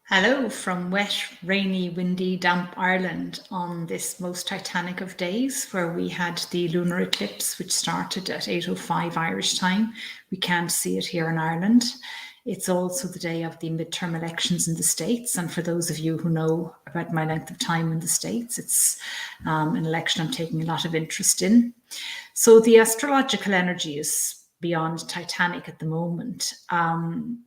Hello from wet, rainy, windy, damp Ireland on this most titanic of days where we had the lunar eclipse, which started at 8:05 Irish time. We can't see it here in Ireland. It's also the day of the midterm elections in the States. And for those of you who know about my length of time in the States, it's an election I'm taking a lot of interest in. So the astrological energy is beyond titanic at the moment.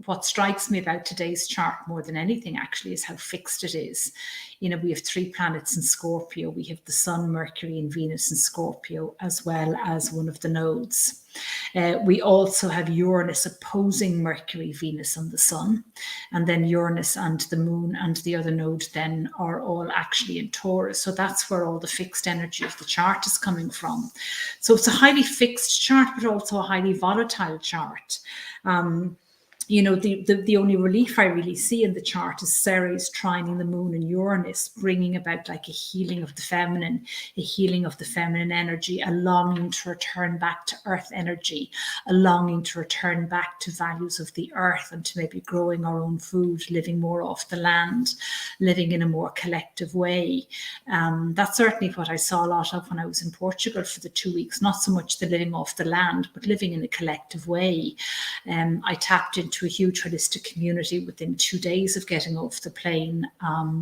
What strikes me about today's chart more than anything actually is how fixed it is. You know, we have 3 planets in Scorpio. We have the Sun, Mercury and Venus in Scorpio, as well as one of the nodes. We also have Uranus opposing Mercury, Venus and the Sun. And then Uranus and the Moon and the other node then are all actually in Taurus. So that's where all the fixed energy of the chart is coming from. So it's a highly fixed chart, but also a highly volatile chart. You know, the only relief I really see in the chart is Ceres trining the moon and Uranus, bringing about like a healing of the feminine energy, a longing to return back to earth energy, a longing to return back to values of the earth and to maybe growing our own food, living more off the land, living in a more collective way. That's certainly what I saw a lot of when I was in Portugal for the 2 weeks, not so much the living off the land, but living in a collective way. I tapped into a huge holistic community within 2 days of getting off the plane.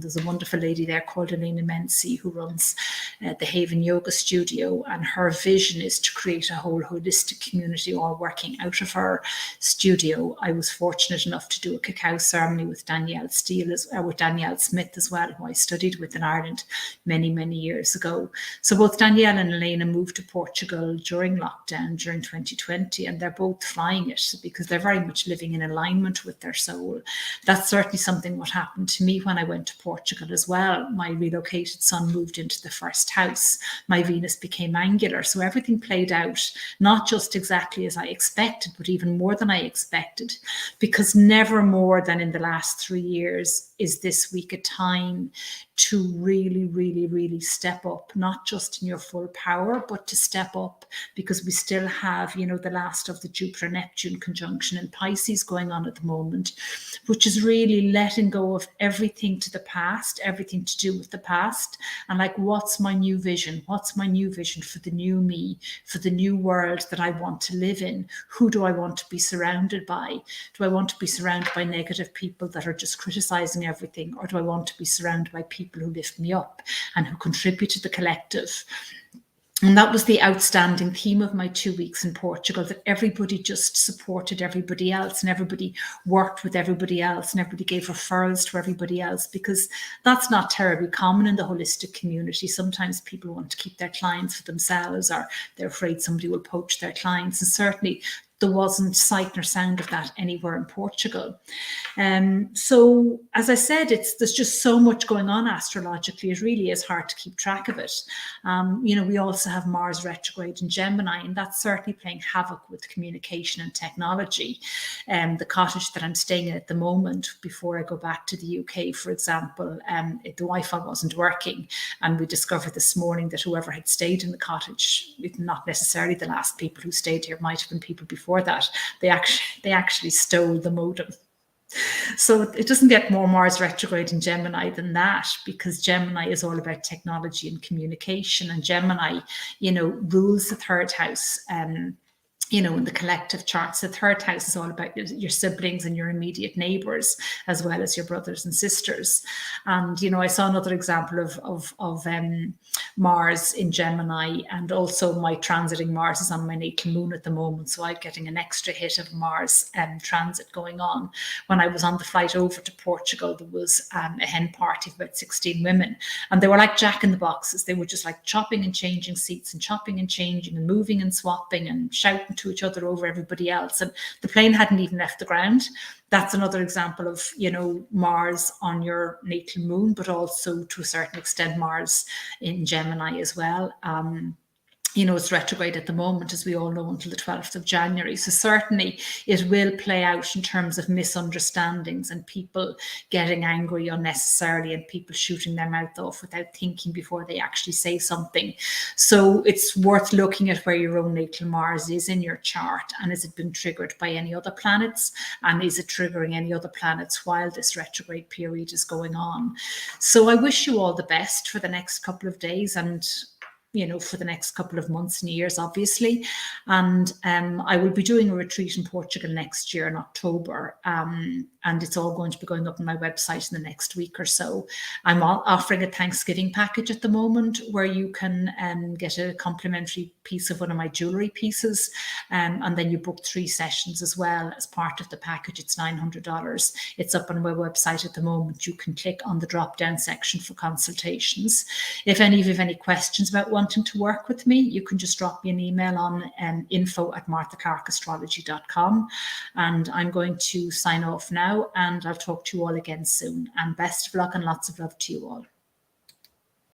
There's a wonderful lady there called Elena Mensi who runs the Haven Yoga Studio, and her vision is to create a whole holistic community all working out of her studio. I was fortunate enough to do a cacao ceremony with Danielle Smith as well, who I studied with in Ireland many, many years ago. So both Danielle and Elena moved to Portugal during lockdown, during 2020, and they're both flying it because they're very much living in alignment with their soul. That's certainly something what happened to me when I went to Portugal as well. My relocated son moved into the first house. My Venus became angular. So everything played out, not just exactly as I expected, but even more than I expected, because never more than in the last 3 years is this week a time to really, really, really step up, not just in your full power, but to step up, because we still have, you know, the last of the Jupiter-Neptune conjunction in Pisces going on at the moment, which is really letting go of everything to the past, everything to do with the past. And like, what's my new vision? What's my new vision for the new me, for the new world that I want to live in? Who do I want to be surrounded by? Do I want to be surrounded by negative people that are just criticizing everything? Or do I want to be surrounded by people who lift me up and who contribute to the collective? And that was the outstanding theme of my 2 weeks in Portugal, that everybody just supported everybody else and everybody worked with everybody else and everybody gave referrals to everybody else, because that's not terribly common in the holistic community. Sometimes people want to keep their clients for themselves, or they're afraid somebody will poach their clients. And certainly there wasn't sight nor sound of that anywhere in Portugal. So as I said, there's just so much going on astrologically. It really is hard to keep track of it. You know, we also have Mars retrograde in Gemini, and that's certainly playing havoc with communication and technology. The cottage that I'm staying in at the moment, before I go back to the UK, for example, the Wi-Fi wasn't working. And we discovered this morning that whoever had stayed in the cottage, not necessarily the last people who stayed here, might have been people before that, they actually stole the modem. So it doesn't get more Mars retrograde in Gemini than that, because Gemini is all about technology and communication, and Gemini, you know, rules the 3rd house. You know, in the collective charts, the 3rd house is all about your siblings and your immediate neighbors, as well as your brothers and sisters. And, you know, I saw another example of Mars in Gemini, and also my transiting Mars is on my natal moon at the moment. So I'm getting an extra hit of Mars transit going on. When I was on the flight over to Portugal, there was a hen party of about 16 women, and they were like Jack in the Boxes. They were just like chopping and changing seats and chopping and changing and moving and swapping and shouting to each other over everybody else, and the plane hadn't even left the ground. That's another example of, you know, Mars on your natal moon, but also to a certain extent Mars in Gemini as well. it's retrograde at the moment, as we all know, until the 12th of January. So certainly it will play out in terms of misunderstandings and people getting angry unnecessarily and people shooting their mouth off without thinking before they actually say something. So it's worth looking at where your own natal Mars is in your chart, and has it been triggered by any other planets, and is it triggering any other planets while this retrograde period is going on. So I wish you all the best for the next couple of days, and for the next couple of months and years, obviously. And I will be doing a retreat in Portugal next year in October. And it's all going to be going up on my website in the next week or so. I'm offering a Thanksgiving package at the moment where you can get a complimentary piece of one of my jewelry pieces. And then you book 3 sessions as well as part of the package. It's $900. It's up on my website at the moment. You can click on the drop-down section for consultations. If any of you have any questions about wanting to work with me, you can just drop me an email on info@marthaclarkastrology.com. And I'm going to sign off now, and I'll talk to you all again soon. And best of luck and lots of love to you all.